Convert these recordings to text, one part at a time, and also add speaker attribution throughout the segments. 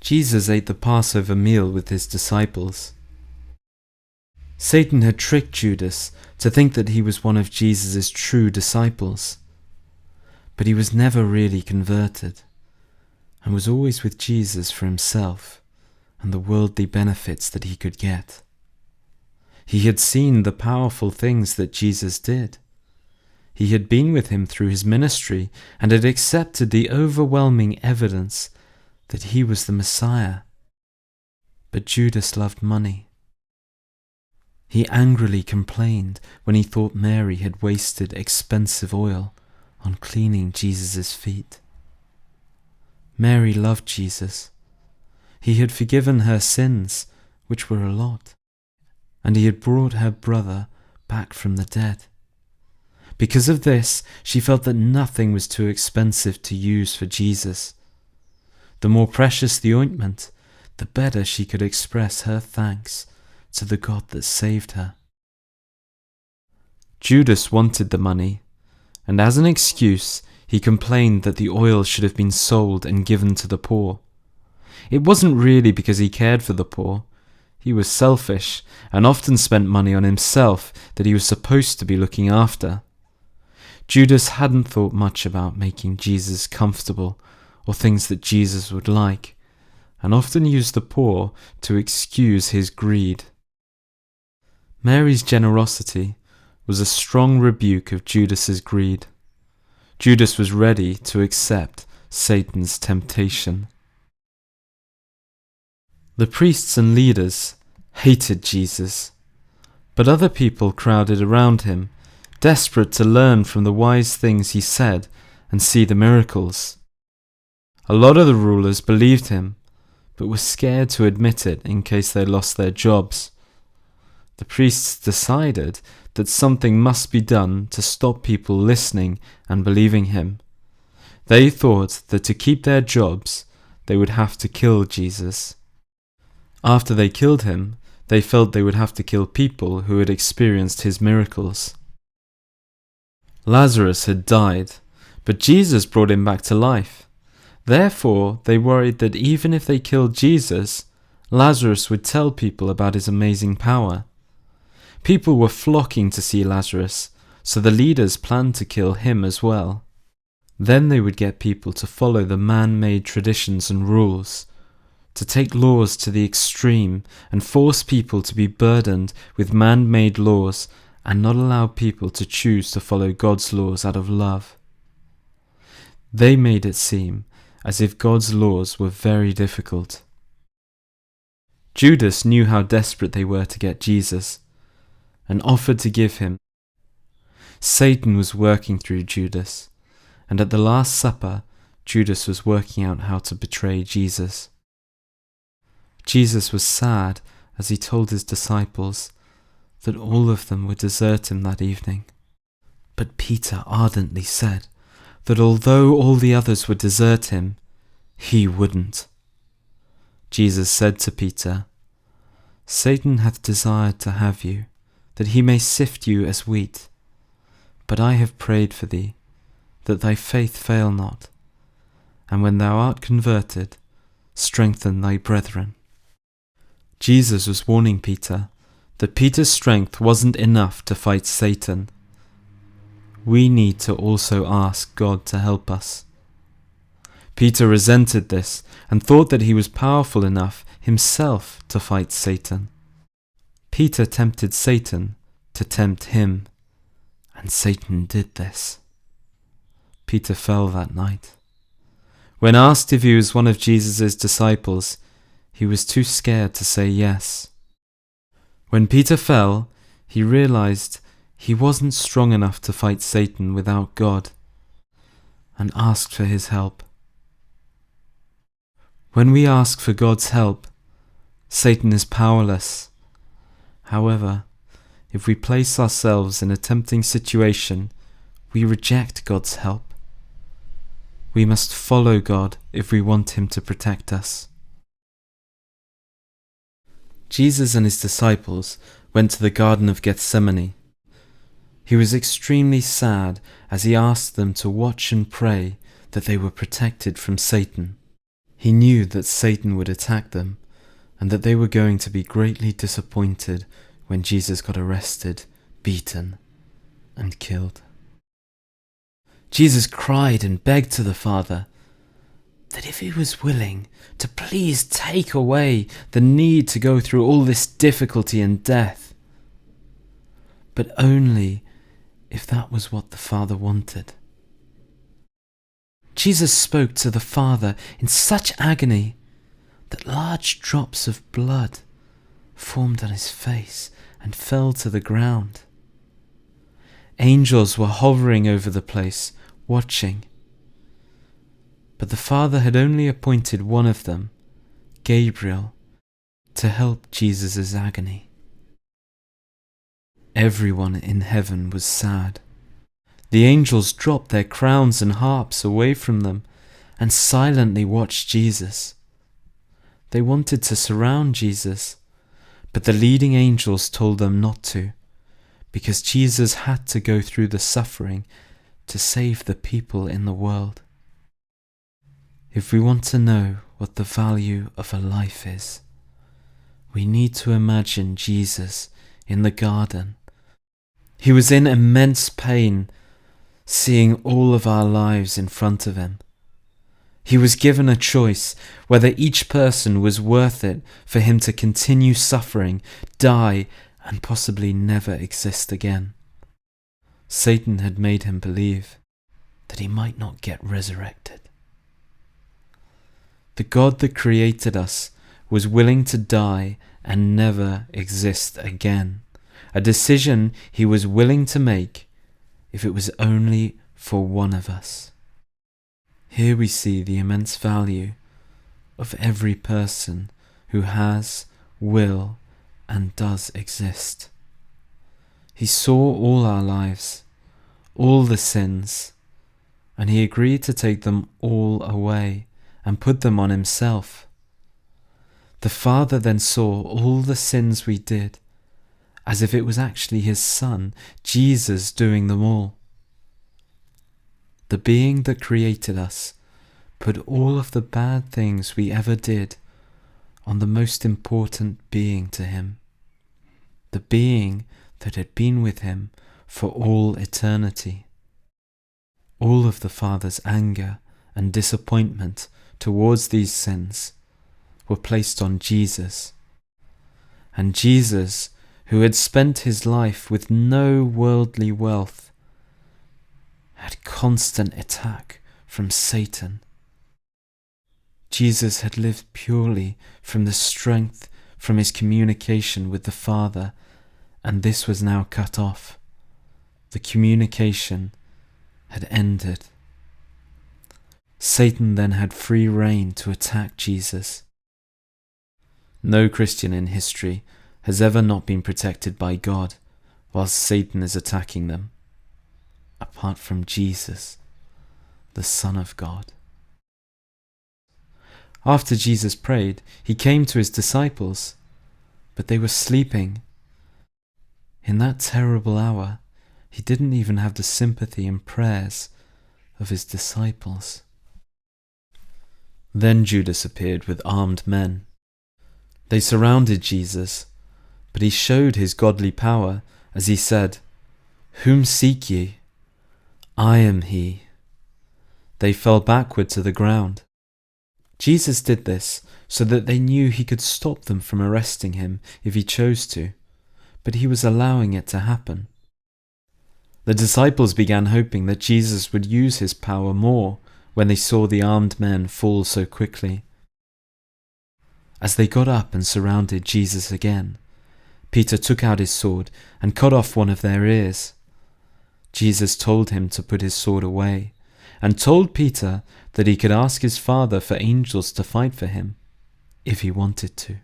Speaker 1: Jesus ate the Passover meal with his disciples. Satan had tricked Judas to think that he was one of Jesus' true disciples, but he was never really converted and was always with Jesus for himself and the worldly benefits that he could get. He had seen the powerful things that Jesus did. He had been with him through his ministry and had accepted the overwhelming evidence that he was the Messiah. But Judas loved money. He angrily complained when he thought Mary had wasted expensive oil on cleaning Jesus' feet. Mary loved Jesus. He had forgiven her sins, which were a lot, and he had brought her brother back from the dead. Because of this, she felt that nothing was too expensive to use for Jesus. The more precious the ointment, the better she could express her thanks to the God that saved her. Judas wanted the money, and as an excuse, he complained that the oil should have been sold and given to the poor. It wasn't really because he cared for the poor. He was selfish and often spent money on himself that he was supposed to be looking after. Judas hadn't thought much about making Jesus comfortable or things that Jesus would like, and often used the poor to excuse his greed. Mary's generosity was a strong rebuke of Judas's greed. Judas was ready to accept Satan's temptation. The priests and leaders hated Jesus, but other people crowded around him, desperate to learn from the wise things he said and see the miracles. A lot of the rulers believed him, but were scared to admit it in case they lost their jobs. The priests decided that something must be done to stop people listening and believing him. They thought that to keep their jobs, they would have to kill Jesus. After they killed him, they felt they would have to kill people who had experienced his miracles. Lazarus had died, but Jesus brought him back to life. Therefore, they worried that even if they killed Jesus, Lazarus would tell people about his amazing power. People were flocking to see Lazarus, so the leaders planned to kill him as well. Then they would get people to follow the man-made traditions and rules, to take laws to the extreme and force people to be burdened with man-made laws and not allow people to choose to follow God's laws out of love. They made it seem as if God's laws were very difficult. Judas knew how desperate they were to get Jesus, and offered to give him. Satan was working through Judas, and at the Last Supper, Judas was working out how to betray Jesus. Jesus was sad as he told his disciples that all of them would desert him that evening. But Peter ardently said that although all the others would desert him, he wouldn't. Jesus said to Peter, "Satan hath desired to have you, that he may sift you as wheat. But I have prayed for thee, that thy faith fail not, and when thou art converted, strengthen thy brethren." Jesus was warning Peter that Peter's strength wasn't enough to fight Satan. We need to also ask God to help us. Peter resented this and thought that he was powerful enough himself to fight Satan. Peter tempted Satan to tempt him, and Satan did this. Peter fell that night. When asked if he was one of Jesus' disciples, he was too scared to say yes. When Peter fell, he realized he wasn't strong enough to fight Satan without God, and asked for his help. When we ask for God's help, Satan is powerless. However, if we place ourselves in a tempting situation, we reject God's help. We must follow God if we want him to protect us. Jesus and his disciples went to the Garden of Gethsemane. He was extremely sad as he asked them to watch and pray that they were protected from Satan. He knew that Satan would attack them and that they were going to be greatly disappointed when Jesus got arrested, beaten, and killed. Jesus cried and begged to the Father that if he was willing to please take away the need to go through all this difficulty and death, but only if that was what the Father wanted. Jesus spoke to the Father in such agony that large drops of blood formed on his face and fell to the ground. Angels were hovering over the place, watching. But the Father had only appointed one of them, Gabriel, to help Jesus' agony. Everyone in heaven was sad. The angels dropped their crowns and harps away from them and silently watched Jesus. They wanted to surround Jesus, but the leading angels told them not to, because Jesus had to go through the suffering to save the people in the world. If we want to know what the value of a life is, we need to imagine Jesus in the garden. He was in immense pain, seeing all of our lives in front of him. He was given a choice whether each person was worth it for him to continue suffering, die, and possibly never exist again. Satan had made him believe that he might not get resurrected. The God that created us was willing to die and never exist again, a decision he was willing to make if it was only for one of us. Here we see the immense value of every person who has, will, and does exist. He saw all our lives, all the sins, and he agreed to take them all away and put them on himself. The Father then saw all the sins we did as if it was actually his Son, Jesus, doing them all. The being that created us put all of the bad things we ever did on the most important being to him, the being that had been with him for all eternity. All of the Father's anger and disappointment towards these sins were placed on Jesus. And Jesus, who had spent his life with no worldly wealth, had constant attack from Satan. Jesus had lived purely from the strength from his communication with the Father, and this was now cut off. The communication had ended. Satan then had free rein to attack Jesus. No Christian in history has ever not been protected by God whilst Satan is attacking them, apart from Jesus, the Son of God. After Jesus prayed, he came to his disciples, but they were sleeping. In that terrible hour, he didn't even have the sympathy and prayers of his disciples. Then Judas appeared with armed men. They surrounded Jesus, but he showed his godly power as he said, "Whom seek ye? I am he." They fell backward to the ground. Jesus did this so that they knew he could stop them from arresting him if he chose to, but he was allowing it to happen. The disciples began hoping that Jesus would use his power more when they saw the armed men fall so quickly. As they got up and surrounded Jesus again, Peter took out his sword and cut off one of their ears. Jesus told him to put his sword away, and told Peter that he could ask his Father for angels to fight for him, if he wanted to.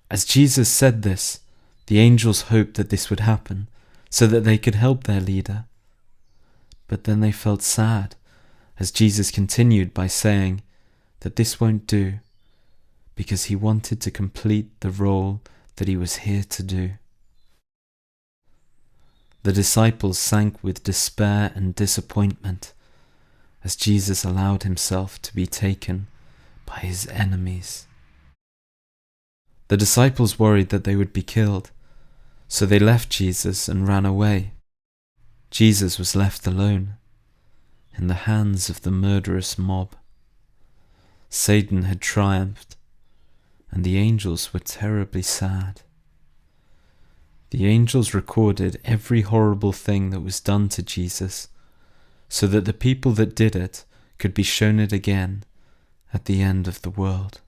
Speaker 1: As Jesus said this, the angels hoped that this would happen, so that they could help their leader. But then they felt sad, as Jesus continued by saying that this won't do, because he wanted to complete the role that he was here to do. The disciples sank with despair and disappointment as Jesus allowed himself to be taken by his enemies. The disciples worried that they would be killed, so they left Jesus and ran away. Jesus was left alone, in the hands of the murderous mob. Satan had triumphed, and the angels were terribly sad. The angels recorded every horrible thing that was done to Jesus, so that the people that did it could be shown it again at the end of the world.